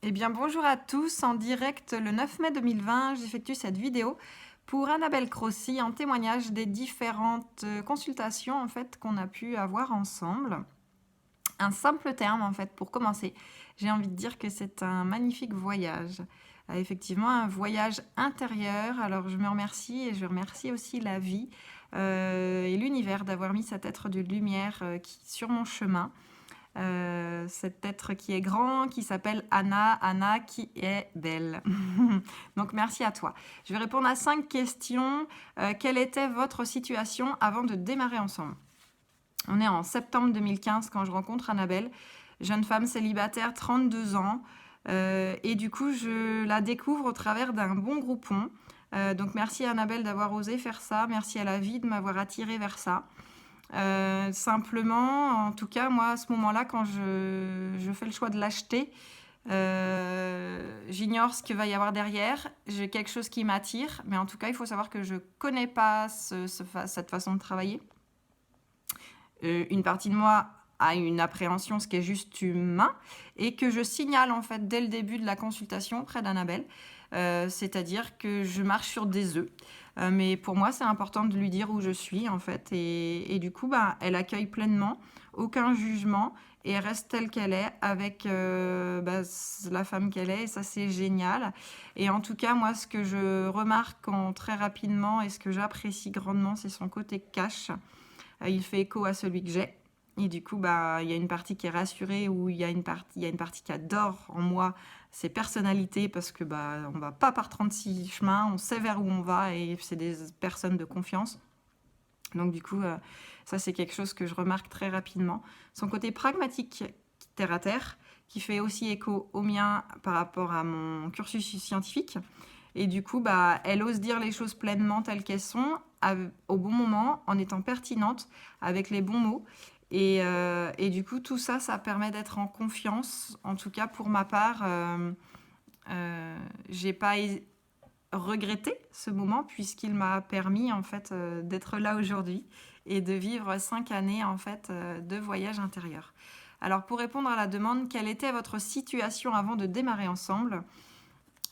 Eh bien, bonjour à tous. En direct le 9 mai 2020, j'effectue cette vidéo pour Annabelle Crossi en témoignage des différentes consultations en fait qu'on a pu avoir ensemble. Un simple terme en fait pour commencer. J'ai envie de dire que c'est un magnifique voyage. Effectivement, un voyage intérieur. Alors, je me remercie et je remercie aussi la vie et l'univers d'avoir mis cet être de lumière sur mon chemin. Cet être qui est grand, qui s'appelle Anna, Anna qui est belle. Donc merci à toi. Je vais répondre à 5 questions. Quelle était votre situation avant de démarrer ensemble? On est en septembre 2015 quand je rencontre Annabelle, jeune femme célibataire, 32 ans. Et du coup, je la découvre au travers d'un bon groupon. Donc merci à Annabelle d'avoir osé faire ça. Merci à la vie de m'avoir attirée vers ça. Simplement, en tout cas, moi, à ce moment-là, quand je fais le choix de l'acheter, j'ignore ce qu'il va y avoir derrière. J'ai quelque chose qui m'attire, mais en tout cas, il faut savoir que je ne connais pas cette façon de travailler. Une partie de moi a une appréhension, ce qui est juste humain, et que je signale en fait dès le début de la consultation auprès d'Annabelle. C'est-à-dire que je marche sur des œufs. Mais pour moi, c'est important de lui dire où je suis, en fait. Et du coup, elle accueille pleinement, aucun jugement, et elle reste telle qu'elle est, avec la femme qu'elle est, et ça, c'est génial. Et en tout cas, moi, ce que je remarque très rapidement, et ce que j'apprécie grandement, c'est son côté cash. Il fait écho à celui que j'ai. Et du coup, il y a une partie qui est rassurée, ou il y a une partie qui adore en moi ses personnalités, parce que on va pas par 36 chemins, on sait vers où on va, et c'est des personnes de confiance. Donc du coup, ça c'est quelque chose que je remarque très rapidement. Son côté pragmatique, terre à terre, qui fait aussi écho au mien par rapport à mon cursus scientifique. Et du coup, elle ose dire les choses pleinement telles qu'elles sont, au bon moment, en étant pertinente, avec les bons mots. Et du coup, tout ça, ça permet d'être en confiance. En tout cas, pour ma part, j'ai pas regretté ce moment, puisqu'il m'a permis en fait d'être là aujourd'hui et de vivre 5 années en fait de voyage intérieur. Alors, pour répondre à la demande, quelle était votre situation avant de démarrer ensemble?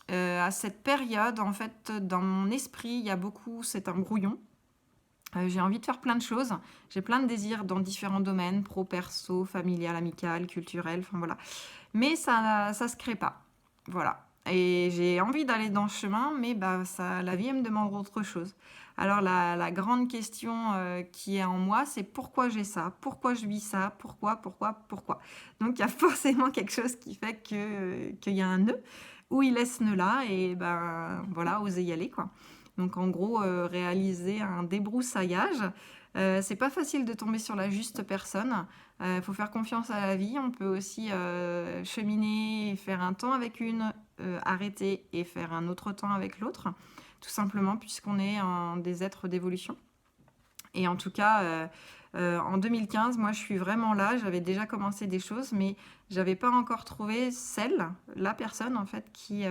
À cette période, en fait, dans mon esprit, il y a beaucoup, c'est un brouillon. J'ai envie de faire plein de choses. J'ai plein de désirs dans différents domaines, pro, perso, familial, amical, culturel, enfin voilà. Mais ça se crée pas. Voilà. Et j'ai envie d'aller dans ce chemin, mais la vie elle me demande autre chose. Alors la grande question qui est en moi, c'est pourquoi j'ai ça, pourquoi je vis ça, pourquoi. Donc il y a forcément quelque chose qui fait qu'il y a un nœud, où il est ce nœud-là, et voilà, oser y aller, quoi. Donc en gros, réaliser un débroussaillage. C'est pas facile de tomber sur la juste personne. Faut faire confiance à la vie. On peut aussi cheminer et faire un temps avec une, arrêter et faire un autre temps avec l'autre, tout simplement puisqu'on est des êtres d'évolution. Et en tout cas, en 2015, moi je suis vraiment là. J'avais déjà commencé des choses, mais j'avais pas encore trouvé la personne en fait qui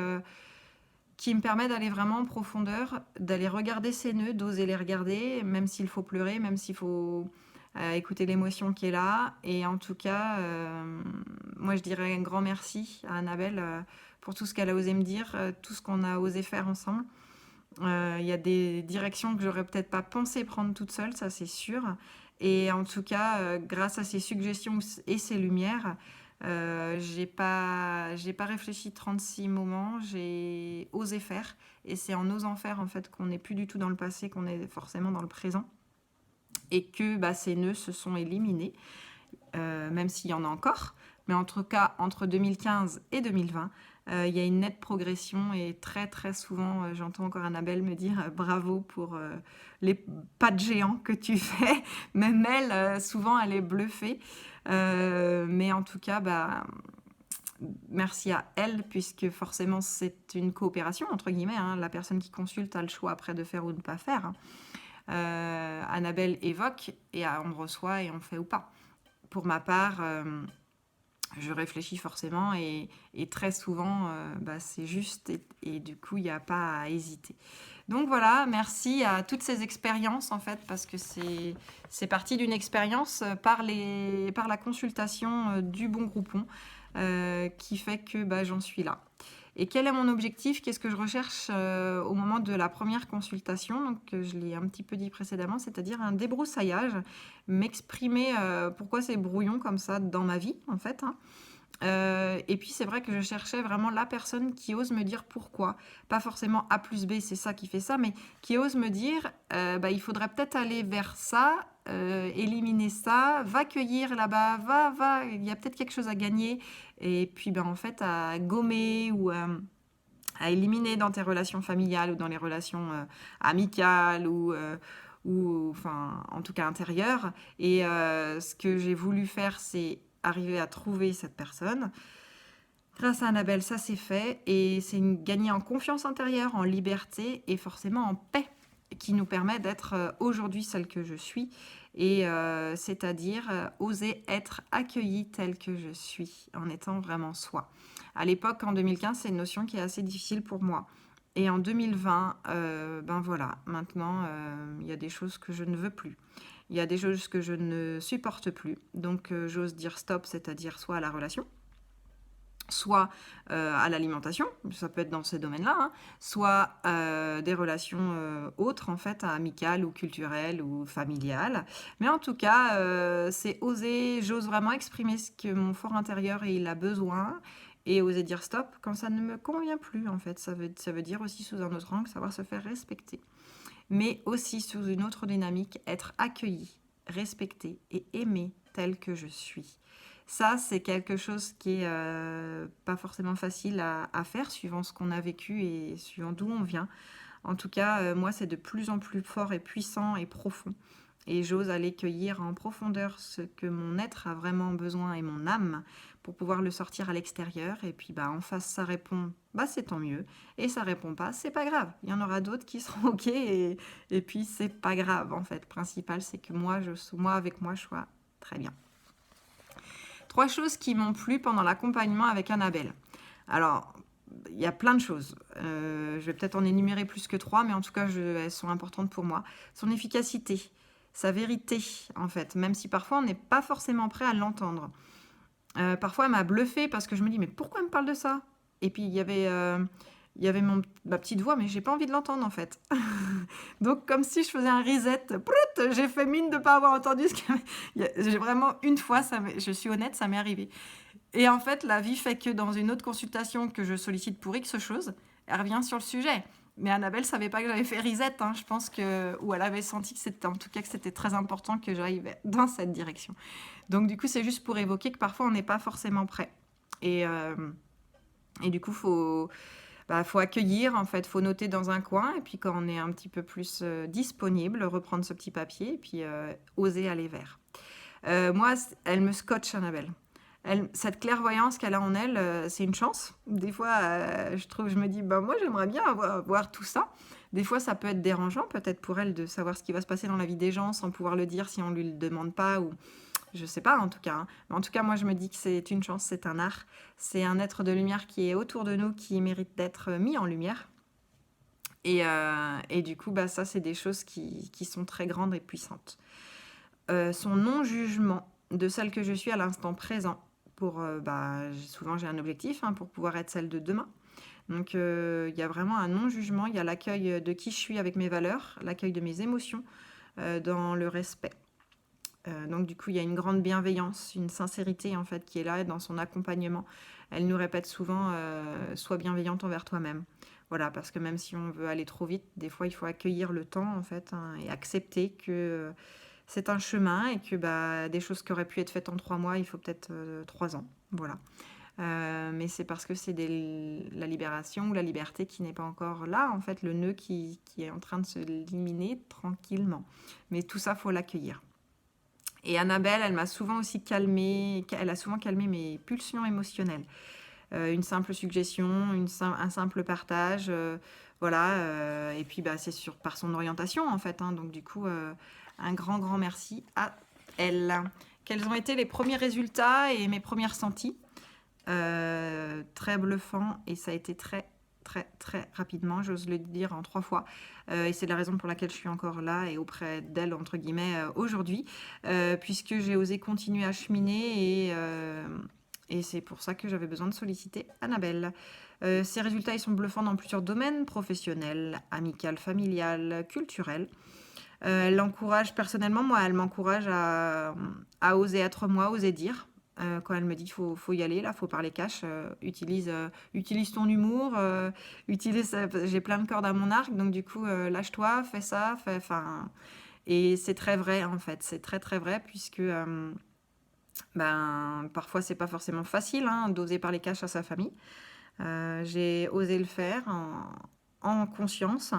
me permet d'aller vraiment en profondeur, d'aller regarder ces nœuds, d'oser les regarder, même s'il faut pleurer, même s'il faut écouter l'émotion qui est là. Et en tout cas, moi je dirais un grand merci à Annabelle pour tout ce qu'elle a osé me dire, tout ce qu'on a osé faire ensemble. Il y a des directions que j'aurais peut-être pas pensé prendre toute seule, ça c'est sûr. Et en tout cas, grâce à ses suggestions et ses lumières, j'ai pas réfléchi 36 moments, j'ai osé faire. Et c'est en osant faire en fait qu'on n'est plus du tout dans le passé, qu'on est forcément dans le présent. Et que ces nœuds se sont éliminés, même s'il y en a encore. Mais en tout cas, entre 2015 et 2020, il y a une nette progression, et très très souvent, j'entends encore Annabelle me dire bravo pour les pas de géant que tu fais. Même elle, souvent, elle est bluffée. Mais en tout cas, merci à elle, puisque forcément, c'est une coopération, entre guillemets. Hein. La personne qui consulte a le choix après de faire ou de ne pas faire. Annabelle évoque, et on reçoit et on fait ou pas. Pour ma part, je réfléchis forcément, et très souvent, c'est juste, et du coup, il n'y a pas à hésiter. Donc voilà, merci à toutes ces expériences, en fait, parce que c'est parti d'une expérience par la consultation du bon groupon. qui fait que j'en suis là. Et quel est mon objectif? Qu'est-ce que je recherche au moment de la première consultation? Donc, je l'ai un petit peu dit précédemment, c'est-à-dire un débroussaillage, m'exprimer pourquoi c'est brouillon comme ça dans ma vie, en fait. Hein. Et puis c'est vrai que je cherchais vraiment la personne qui ose me dire pourquoi. Pas forcément A plus B, c'est ça qui fait ça, mais qui ose me dire il faudrait peut-être aller vers ça, éliminer ça, va cueillir là-bas, va, il y a peut-être quelque chose à gagner. Et puis en fait, à gommer ou à éliminer dans tes relations familiales ou dans les relations amicales ou enfin, en tout cas intérieures. Et ce que j'ai voulu faire, c'est arriver à trouver cette personne. Grâce à Annabelle, ça s'est fait et c'est gagner en confiance intérieure, en liberté et forcément en paix qui nous permet d'être aujourd'hui celle que je suis et c'est-à-dire oser être accueillie telle que je suis en étant vraiment soi. À l'époque, en 2015, c'est une notion qui est assez difficile pour moi. Et en 2020, voilà, maintenant, il y a des choses que je ne veux plus. Il y a des choses que je ne supporte plus. Donc, j'ose dire stop, c'est-à-dire soit à la relation, soit à l'alimentation, ça peut être dans ces domaines-là, hein, soit des relations autres, en fait, amicales ou culturelles ou familiales. Mais en tout cas, c'est oser, j'ose vraiment exprimer ce que mon fort intérieur il a besoin et oser dire stop quand ça ne me convient plus, en fait. Ça veut dire aussi sous un autre angle, savoir se faire respecter. Mais aussi sous une autre dynamique, être accueilli, respecté et aimé tel que je suis. Ça, c'est quelque chose qui est pas forcément facile à faire suivant ce qu'on a vécu et suivant d'où on vient. En tout cas, moi, c'est de plus en plus fort et puissant et profond. Et j'ose aller cueillir en profondeur ce que mon être a vraiment besoin et mon âme pour pouvoir le sortir à l'extérieur. Et puis en face, ça répond, c'est tant mieux. Et ça répond pas, c'est pas grave. Il y en aura d'autres qui seront OK et puis c'est pas grave en fait. Le principal, c'est que moi avec moi, je sois très bien. 3 choses qui m'ont plu pendant l'accompagnement avec Annabelle. Alors, il y a plein de choses. Je vais peut-être en énumérer plus que 3, mais en tout cas, elles sont importantes pour moi. Son efficacité, sa vérité, en fait, même si parfois on n'est pas forcément prêt à l'entendre. Parfois, elle m'a bluffée parce que je me dis, mais pourquoi elle me parle de ça? Et puis, il y avait ma petite voix, mais j'ai pas envie de l'entendre, en fait. Donc, comme si je faisais un reset, j'ai fait mine de ne pas avoir entendu ce j'ai vraiment, une fois, je suis honnête, ça m'est arrivé. Et en fait, la vie fait que dans une autre consultation que je sollicite pour X chose, elle revient sur le sujet. Mais Annabelle savait pas que j'avais fait reset, hein. Je pense que... Ou elle avait senti que c'était, en tout cas, que c'était très important que j'aille dans cette direction. Donc, du coup, c'est juste pour évoquer que parfois, on n'est pas forcément prêt. Et du coup, faut accueillir, en fait, faut noter dans un coin, et puis quand on est un petit peu plus disponible, reprendre ce petit papier, et puis oser aller vers. Moi, elle me scotche, Annabelle. Cette clairvoyance qu'elle a en elle, c'est une chance. Des fois, je me dis, moi, j'aimerais bien voir tout ça. Des fois, ça peut être dérangeant, peut-être pour elle, de savoir ce qui va se passer dans la vie des gens sans pouvoir le dire si on ne lui le demande pas, ou je sais pas, en tout cas. Hein. Mais en tout cas, moi, je me dis que c'est une chance, c'est un art. C'est un être de lumière qui est autour de nous, qui mérite d'être mis en lumière. Et du coup, ça, c'est des choses qui sont très grandes et puissantes. Son non-jugement de celle que je suis à l'instant présent. Souvent, j'ai un objectif pour pouvoir être celle de demain. Donc, il y a vraiment un non-jugement. Il y a l'accueil de qui je suis avec mes valeurs, l'accueil de mes émotions, dans le respect. Donc du coup, il y a une grande bienveillance, une sincérité en fait qui est là dans son accompagnement. Elle nous répète souvent sois bienveillante envers toi-même. Voilà, parce que même si on veut aller trop vite, des fois il faut accueillir le temps en fait et accepter que c'est un chemin et que des choses qui auraient pu être faites en 3 mois, il faut peut-être 3 ans. Voilà. Mais c'est parce que c'est la libération ou la liberté qui n'est pas encore là, en fait, le nœud qui est en train de se éliminer tranquillement. Mais tout ça, faut l'accueillir. Et Annabelle, elle m'a souvent aussi elle a souvent calmé mes pulsions émotionnelles. Une simple suggestion, un simple partage, voilà. Et puis c'est par son orientation en fait. Donc du coup, un grand merci à elle. Quels ont été les premiers résultats et mes premiers ressentis? Très bluffant et ça a été très rapidement, j'ose le dire en 3 fois. Et c'est la raison pour laquelle je suis encore là et auprès d'elle, entre guillemets, aujourd'hui, puisque j'ai osé continuer à cheminer et Et c'est pour ça que j'avais besoin de solliciter Annabelle. Ses résultats, ils sont bluffants dans plusieurs domaines, professionnels, amical, familial, culturel. Elle l'encourage personnellement, moi, elle m'encourage à oser être moi, oser dire. Quand elle me dit faut y aller, là, faut parler cash, utilise ton humour, j'ai plein de cordes à mon arc, donc du coup, lâche-toi, fais ça, enfin, et c'est très vrai en fait, c'est très très vrai puisque parfois c'est pas forcément facile d'oser parler cash à sa famille. J'ai osé le faire en conscience.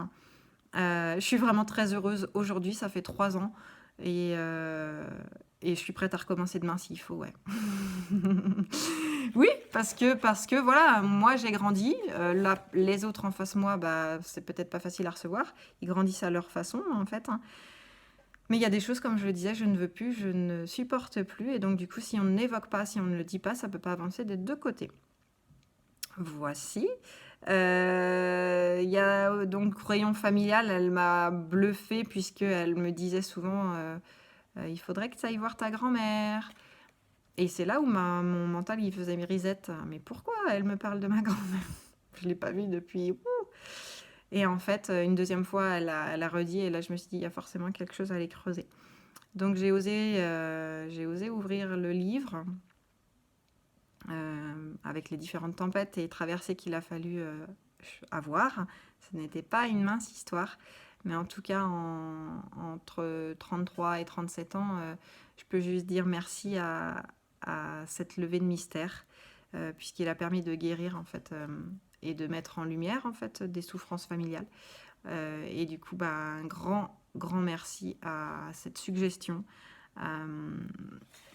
Je suis vraiment très heureuse aujourd'hui, ça fait 3 ans et je suis prête à recommencer demain s'il faut, ouais. Oui, parce que voilà, moi j'ai grandi, les autres en face de moi, c'est peut-être pas facile à recevoir, ils grandissent à leur façon en fait, hein. Mais il y a des choses, comme je le disais, je ne veux plus, je ne supporte plus et donc du coup si on n'évoque pas, si on ne le dit pas, ça peut pas avancer des 2 côtés. Voici. Il y a donc rayon familial, elle m'a bluffée puisqu'elle me disait souvent il faudrait que tu ailles voir ta grand-mère. Et c'est là où mon mental il faisait mes reset. Mais pourquoi elle me parle de ma grand-mère? Je ne l'ai pas vue depuis. Et en fait, une deuxième fois, elle a redit et là je me suis dit il y a forcément quelque chose à aller creuser. Donc j'ai osé ouvrir le livre. Avec les différentes tempêtes et traversées qu'il a fallu avoir. Ce n'était pas une mince histoire, mais en tout cas, entre 33 et 37 ans, je peux juste dire merci à cette levée de mystère, puisqu'il a permis de guérir en fait et de mettre en lumière en fait des souffrances familiales. Et du coup, un grand, grand merci à cette suggestion.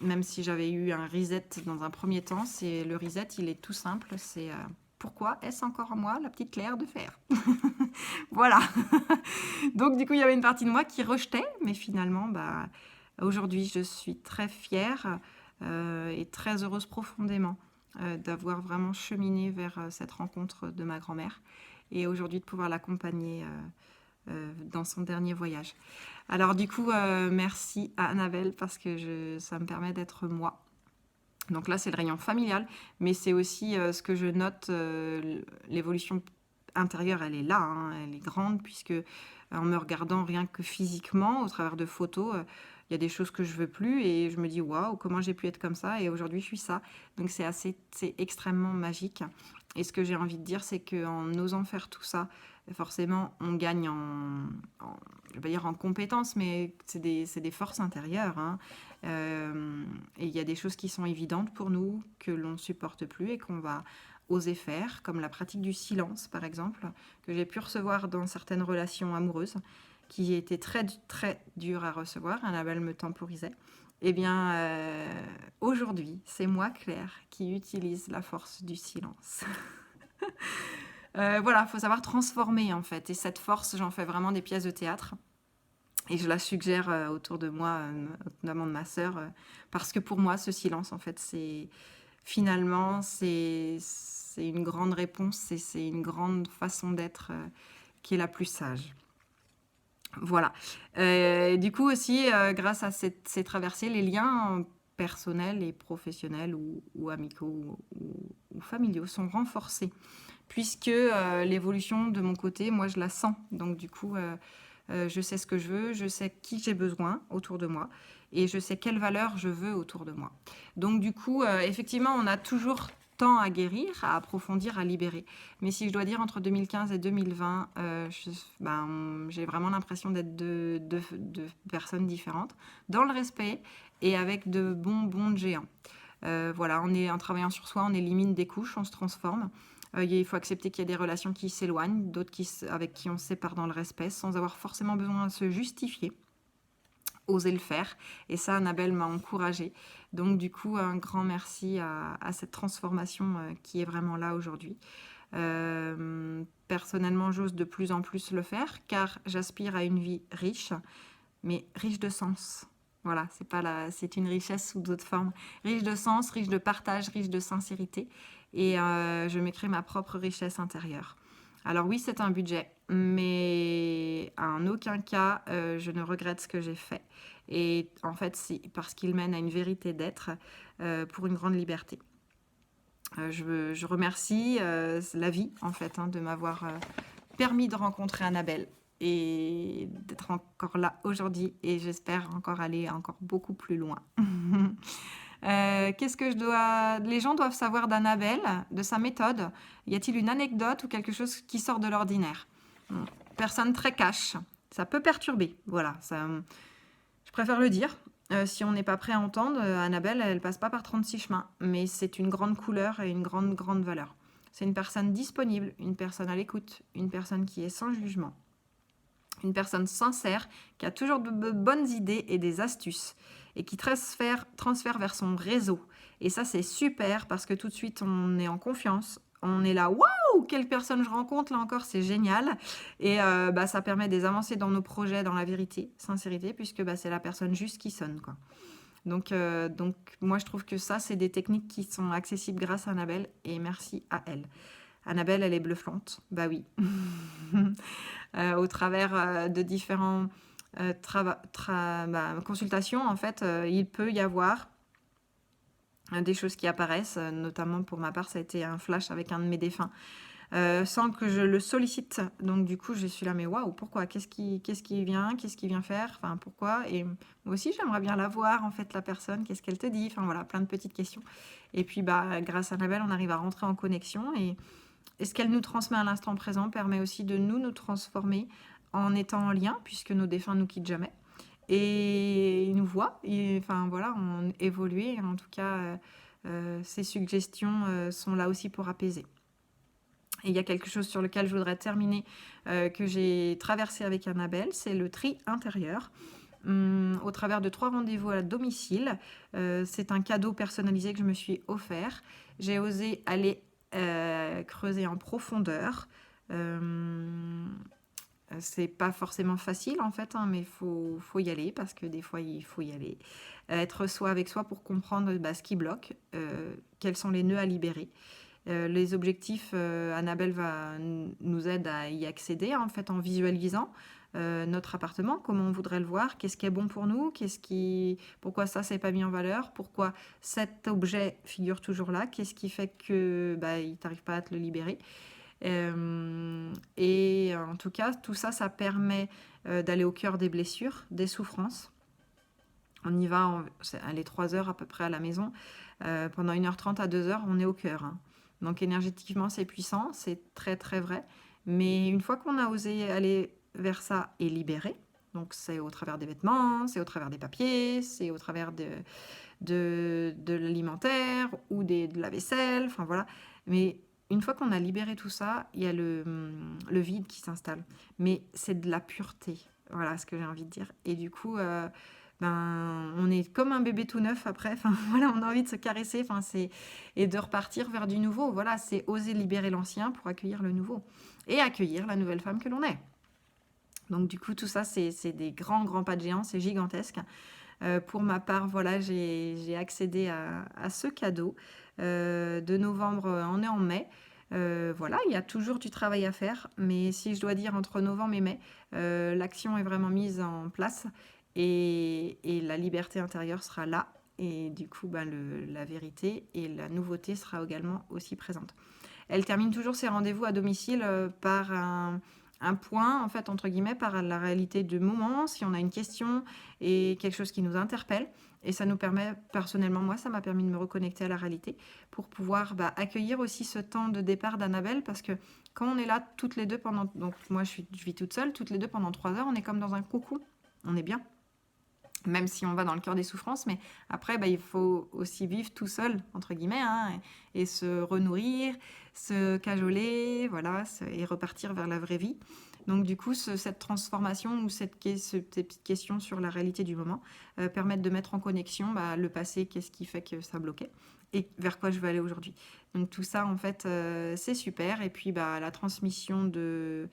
Même si j'avais eu un reset dans un premier temps, le reset, il est tout simple, c'est pourquoi est-ce encore à moi, la petite Claire, de faire? Voilà. Donc du coup, il y avait une partie de moi qui rejetait, mais finalement, aujourd'hui, je suis très fière et très heureuse profondément d'avoir vraiment cheminé vers cette rencontre de ma grand-mère et aujourd'hui de pouvoir l'accompagner dans son dernier voyage. Alors du coup, merci à Annabelle parce que ça me permet d'être moi. Donc là, c'est le rayon familial, mais c'est aussi ce que je note, l'évolution intérieure, elle est là, elle est grande, puisque en me regardant rien que physiquement, au travers de photos, il y a des choses que je veux plus et je me dis waouh, comment j'ai pu être comme ça et aujourd'hui je suis ça. Donc c'est extrêmement magique. Et ce que j'ai envie de dire, c'est qu'en osant faire tout ça, forcément, on gagne je vais pas dire en compétences, mais c'est des forces intérieures. Et il y a des choses qui sont évidentes pour nous, que l'on ne supporte plus et qu'on va oser faire, comme la pratique du silence, par exemple, que j'ai pu recevoir dans certaines relations amoureuses, qui étaient très, très dures à recevoir. Annabelle me temporisait. Eh bien, aujourd'hui, c'est moi, Claire, qui utilise la force du silence. Voilà, il faut savoir transformer, en fait. Et cette force, j'en fais vraiment des pièces de théâtre. Et je la suggère autour de moi, notamment de ma sœur, parce que pour moi, ce silence, en fait, finalement, c'est une grande réponse et c'est une grande façon d'être qui est la plus sage. Voilà. Du coup aussi, grâce à ces traversées, les liens personnels et professionnels ou amicaux ou familiaux sont renforcés, puisque l'évolution de mon côté, moi, je la sens. Donc du coup, je sais ce que je veux, je sais qui j'ai besoin autour de moi et je sais quelles valeurs je veux autour de moi. Donc du coup, effectivement, on a toujours temps à guérir, à approfondir, à libérer. Mais si je dois dire entre 2015 et 2020, j'ai vraiment l'impression d'être deux personnes différentes, dans le respect et avec de bons bonds de géants. Voilà, en travaillant sur soi, on élimine des couches, on se transforme. Il faut accepter qu'il y a des relations qui s'éloignent, d'autres avec qui on se sépare dans le respect, sans avoir forcément besoin de se justifier. Oser le faire. Et ça, Annabelle m'a encouragée. Donc du coup, un grand merci à cette transformation qui est vraiment là aujourd'hui. Personnellement, j'ose de plus en plus le faire, car j'aspire à une vie riche, mais riche de sens. Voilà, c'est une richesse sous d'autres formes. Riche de sens, riche de partage, riche de sincérité. Et je me crée ma propre richesse intérieure. Alors oui, c'est un budget, mais en aucun cas, je ne regrette ce que j'ai fait. Et en fait, c'est parce qu'il mène à une vérité d'être pour une grande liberté. Je remercie la vie, en fait, hein, de m'avoir permis de rencontrer Annabelle et d'être encore là aujourd'hui. Et j'espère encore aller encore beaucoup plus loin. Qu'est-ce que je dois... Les gens doivent savoir d'Annabelle, de sa méthode. Y a-t-il une anecdote ou quelque chose qui sort de l'ordinaire? Personne très cash. Ça peut perturber. Voilà, ça, je préfère le dire. Si on n'est pas prêt à entendre, Annabelle, elle passe pas par 36 chemins. Mais c'est une grande couleur et une grande, grande valeur. C'est une personne disponible, une personne à l'écoute, une personne qui est sans jugement, une personne sincère, qui a toujours de bonnes idées et des astuces, et qui transfère vers son réseau. Et ça, c'est super, parce que tout de suite, on est en confiance. On est là, waouh, quelle personne je rencontre, là encore, c'est génial. Et ça permet des avancées dans nos projets, dans la vérité, sincérité, puisque c'est la personne juste qui sonne, quoi. Donc, moi, je trouve que ça, c'est des techniques qui sont accessibles grâce à Annabelle, et merci à elle. Annabelle, elle est bluffante, bah oui. Au travers de différents consultations, en fait, il peut y avoir des choses qui apparaissent, notamment pour ma part, ça a été un flash avec un de mes défunts, sans que je le sollicite. Donc du coup, je suis là, mais waouh, pourquoi? Qu'est-ce qui vient faire? Enfin, pourquoi? Et moi aussi, j'aimerais bien la voir, en fait, la personne. Qu'est-ce qu'elle te dit? Enfin voilà, plein de petites questions. Et puis, grâce à Annabelle, on arrive à rentrer en connexion et ce qu'elle nous transmet à l'instant présent permet aussi de nous transformer en étant en lien, puisque nos défunts ne nous quittent jamais. Et ils nous voient, et, enfin voilà, on évolue. En tout cas, ces suggestions sont là aussi pour apaiser. Et il y a quelque chose sur lequel je voudrais terminer, que j'ai traversé avec Annabelle, c'est le tri intérieur. Au travers de 3 rendez-vous à domicile. C'est un cadeau personnalisé que je me suis offert. J'ai osé aller creuser en profondeur. C'est pas forcément facile en fait, hein, mais faut y aller parce que des fois il faut y aller. Être soi avec soi pour comprendre ce qui bloque, quels sont les nœuds à libérer. Les objectifs, Annabelle nous aide à y accéder en fait en visualisant notre appartement, comment on voudrait le voir, qu'est-ce qui est bon pour nous, pourquoi ça c'est pas mis en valeur, pourquoi cet objet figure toujours là, qu'est-ce qui fait que il t'arrive pas à te le libérer. Et en tout cas, tout ça, ça permet d'aller au cœur des blessures, des souffrances. On y va, aller 3 heures à peu près à la maison. Pendant 1h30 à 2 heures, on est au cœur. Hein. Donc énergétiquement, c'est puissant, c'est très très vrai. Mais une fois qu'on a osé aller vers ça et libérer, donc c'est au travers des vêtements, c'est au travers des papiers, c'est au travers de l'alimentaire ou de la vaisselle, enfin voilà. Mais une fois qu'on a libéré tout ça, il y a le vide qui s'installe. Mais c'est de la pureté, voilà ce que j'ai envie de dire. Et du coup, on est comme un bébé tout neuf après. Enfin voilà, on a envie de se caresser, et de repartir vers du nouveau. Voilà, c'est oser libérer l'ancien pour accueillir le nouveau et accueillir la nouvelle femme que l'on est. Donc du coup, tout ça, c'est des grands, grands pas de géant, c'est gigantesque. Pour ma part, voilà, j'ai accédé à ce cadeau. De novembre, on est en mai. Voilà, il y a toujours du travail à faire, mais si je dois dire entre novembre et mai, l'action est vraiment mise en place et la liberté intérieure sera là. Et du coup, la vérité et la nouveauté sera également aussi présente. Elle termine toujours ses rendez-vous à domicile par un point, en fait, entre guillemets, par la réalité du moment, si on a une question et quelque chose qui nous interpelle. Et ça nous permet, personnellement, moi, ça m'a permis de me reconnecter à la réalité pour pouvoir accueillir aussi ce temps de départ d'Annabelle, parce que quand on est là toutes les deux donc moi je vis toute seule, toutes les deux pendant 3 heures, on est comme dans un cocon, on est bien. Même si on va dans le cœur des souffrances, mais après, il faut aussi vivre tout seul, entre guillemets, hein, et se renourrir, se cajoler, voilà, et repartir vers la vraie vie. Donc du coup, cette transformation ou ces petites questions sur la réalité du moment permettent de mettre en connexion le passé, qu'est-ce qui fait que ça bloquait, et vers quoi je veux aller aujourd'hui. Donc tout ça, en fait, c'est super. Et puis la transmission de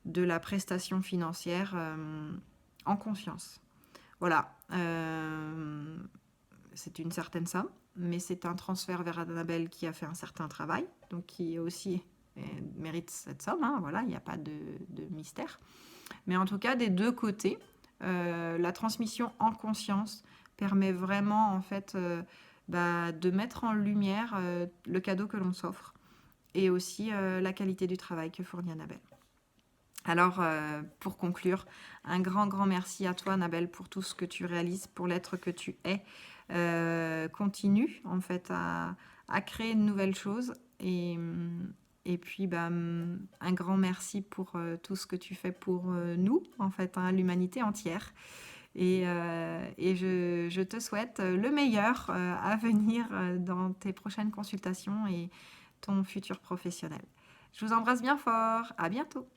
la prestation financière en confiance. Voilà, c'est une certaine somme, mais c'est un transfert vers Annabelle qui a fait un certain travail, donc qui aussi mérite cette somme, hein, voilà, il n'y a pas de mystère. Mais en tout cas, des deux côtés, la transmission en conscience permet vraiment en fait de mettre en lumière le cadeau que l'on s'offre et aussi la qualité du travail que fournit Annabelle. Alors, pour conclure, un grand, grand merci à toi, Annabelle, pour tout ce que tu réalises, pour l'être que tu es. Continue, en fait, à créer de nouvelles choses. Et puis, un grand merci pour tout ce que tu fais pour nous, en fait, hein, l'humanité entière. Et je te souhaite le meilleur à venir dans tes prochaines consultations et ton futur professionnel. Je vous embrasse bien fort. À bientôt.